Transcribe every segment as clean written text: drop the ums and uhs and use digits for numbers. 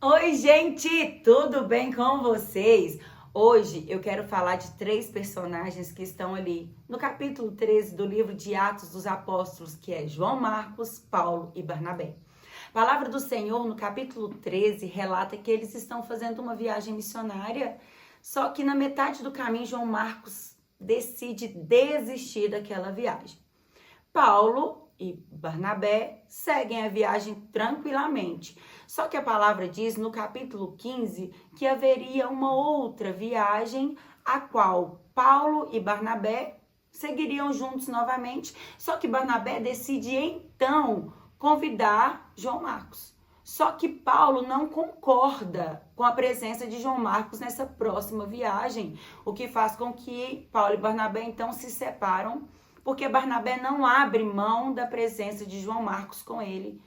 Oi, gente, tudo bem com vocês? Hoje eu quero falar de três personagens que estão ali no capítulo 13 do livro de Atos dos Apóstolos, que é João Marcos, Paulo e Barnabé. A palavra do Senhor no capítulo 13 relata que eles estão fazendo uma viagem missionária, só que na metade do caminho João Marcos decide desistir daquela viagem. Paulo e Barnabé seguem a viagem tranquilamente. Só que a palavra diz no capítulo 15 que haveria uma outra viagem a qual Paulo e Barnabé seguiriam juntos novamente. Só que Barnabé decide então convidar João Marcos. Só que Paulo não concorda com a presença de João Marcos nessa próxima viagem, o que faz com que Paulo e Barnabé então se separam, porque Barnabé não abre mão da presença de João Marcos com ele.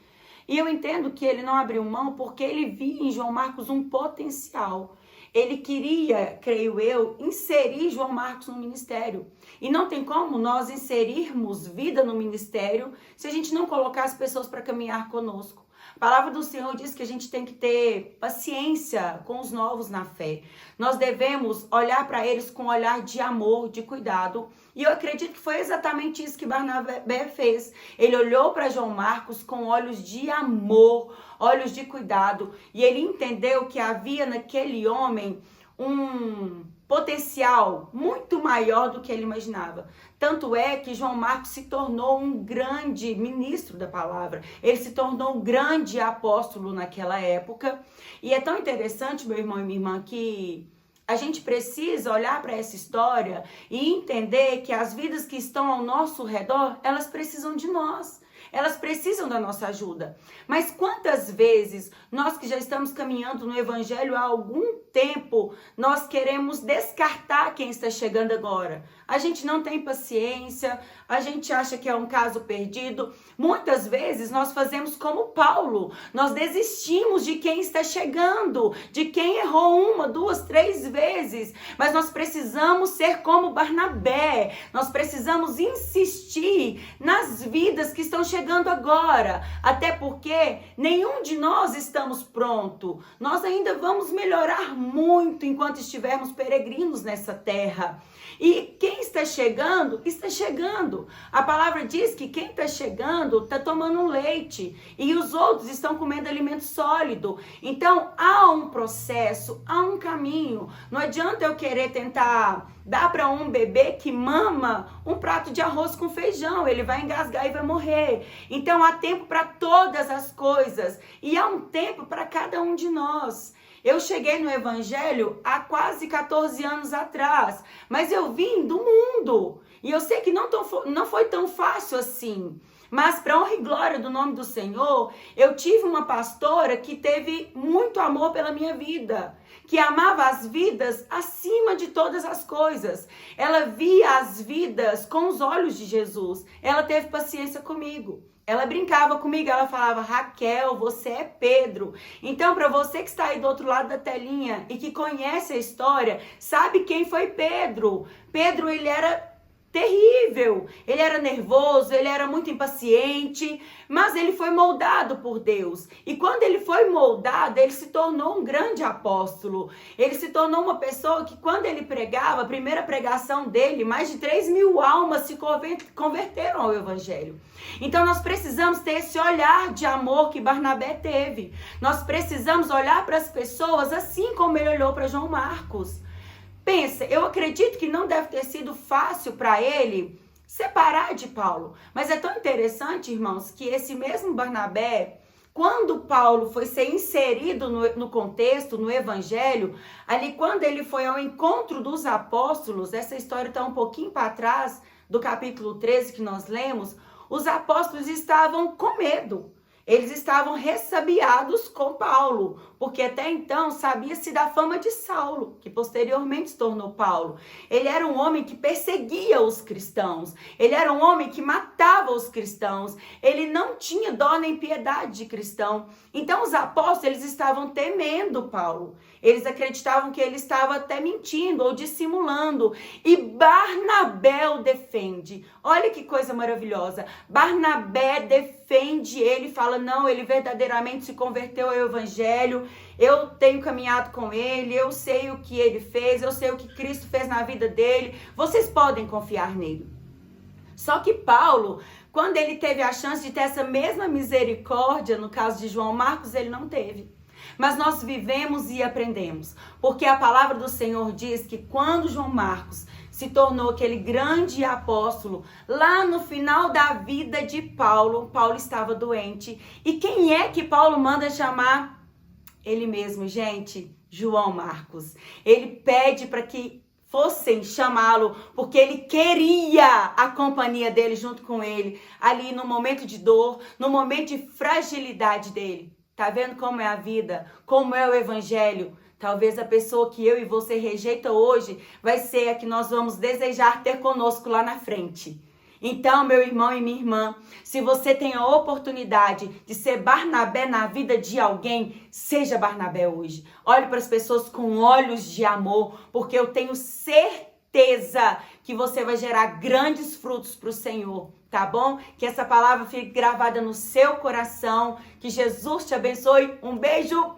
E eu entendo que ele não abriu mão porque ele via em João Marcos um potencial. Ele queria, creio eu, inserir João Marcos no ministério. E não tem como nós inserirmos vida no ministério se a gente não colocar as pessoas para caminhar conosco. A palavra do Senhor diz que a gente tem que ter paciência com os novos na fé. Nós devemos olhar para eles com um olhar de amor, de cuidado. E eu acredito que foi exatamente isso que Barnabé fez. Ele olhou para João Marcos com olhos de amor, olhos de cuidado. E ele entendeu que havia naquele homem um potencial muito maior do que ele imaginava. Tanto é que João Marcos se tornou um grande ministro da palavra. Ele se tornou um grande apóstolo naquela época. E é tão interessante, meu irmão e minha irmã, que a gente precisa olhar para essa história e entender que as vidas que estão ao nosso redor, elas precisam de nós. Elas precisam da nossa ajuda. Mas quantas vezes nós que já estamos caminhando no evangelho há algum tempo, nós queremos descartar quem está chegando agora? A gente não tem paciência, a gente acha que é um caso perdido. Muitas vezes nós fazemos como Paulo. Nós desistimos de quem está chegando, de quem errou uma, duas, três vezes. Mas nós precisamos ser como Barnabé. Nós precisamos insistir nas vidas que estão chegando agora. Até porque nenhum de nós estamos pronto. Nós ainda vamos melhorar muito enquanto estivermos peregrinos nessa terra. E quem está chegando, está chegando. A palavra diz que quem está chegando está tomando um leite e os outros estão comendo alimento sólido. Então há um processo, há um caminho. Não adianta eu querer tentar dar para um bebê que mama um prato de arroz com feijão. Ele vai engasgar e vai morrer. Então há tempo para todas as coisas e há um tempo para cada um de nós. Eu cheguei no evangelho há quase 14 anos atrás, mas eu vim do mundo. E eu sei que não foi tão fácil assim. Mas para honra e glória do nome do Senhor, eu tive uma pastora que teve muito amor pela minha vida, que amava as vidas acima de todas as coisas. Ela via as vidas com os olhos de Jesus. Ela teve paciência comigo. Ela brincava comigo, ela falava: Raquel, você é Pedro. Então, para você que está aí do outro lado da telinha e que conhece a história, sabe quem foi Pedro? Pedro, ele era terrível, ele era nervoso, ele era muito impaciente, mas ele foi moldado por Deus. E quando ele foi moldado, ele se tornou um grande apóstolo. Ele se tornou uma pessoa que, quando ele pregava, a primeira pregação dele, mais de 3.000 almas se converteram ao evangelho. Então nós precisamos ter esse olhar de amor que Barnabé teve. Nós precisamos olhar para as pessoas assim como ele olhou para João Marcos. Pensa, eu acredito que não deve ter sido fácil para ele separar de Paulo. Mas é tão interessante, irmãos, que esse mesmo Barnabé, quando Paulo foi ser inserido no contexto, no evangelho, ali quando ele foi ao encontro dos apóstolos, essa história está um pouquinho para trás do capítulo 13 que nós lemos, os apóstolos estavam com medo. Eles estavam ressabiados com Paulo, porque até então sabia-se da fama de Saulo, que posteriormente se tornou Paulo. Ele era um homem que perseguia os cristãos, ele era um homem que matava os cristãos, ele não tinha dó nem piedade de cristão. Então os apóstolos, eles estavam temendo Paulo, eles acreditavam que ele estava até mentindo ou dissimulando, e Barnabé o defende. Olha que coisa maravilhosa, Barnabé defende defende ele, fala, não, ele verdadeiramente se converteu ao evangelho, eu tenho caminhado com ele, eu sei o que ele fez, eu sei o que Cristo fez na vida dele, vocês podem confiar nele. Só que Paulo, quando ele teve a chance de ter essa mesma misericórdia, no caso de João Marcos, ele não teve. Mas nós vivemos e aprendemos, porque a palavra do Senhor diz que quando João Marcos se tornou aquele grande apóstolo, lá no final da vida de Paulo, Paulo estava doente. E quem é que Paulo manda chamar? Ele mesmo, gente, João Marcos. Ele pede para que fossem chamá-lo, porque ele queria a companhia dele junto com ele, ali no momento de dor, no momento de fragilidade dele. Tá vendo como é a vida? Como é o evangelho? Talvez a pessoa que eu e você rejeita hoje vai ser a que nós vamos desejar ter conosco lá na frente. Então, meu irmão e minha irmã, se você tem a oportunidade de ser Barnabé na vida de alguém, seja Barnabé hoje. Olhe para as pessoas com olhos de amor, porque eu tenho certeza que você vai gerar grandes frutos para o Senhor, tá bom? Que essa palavra fique gravada no seu coração, que Jesus te abençoe. Um beijo!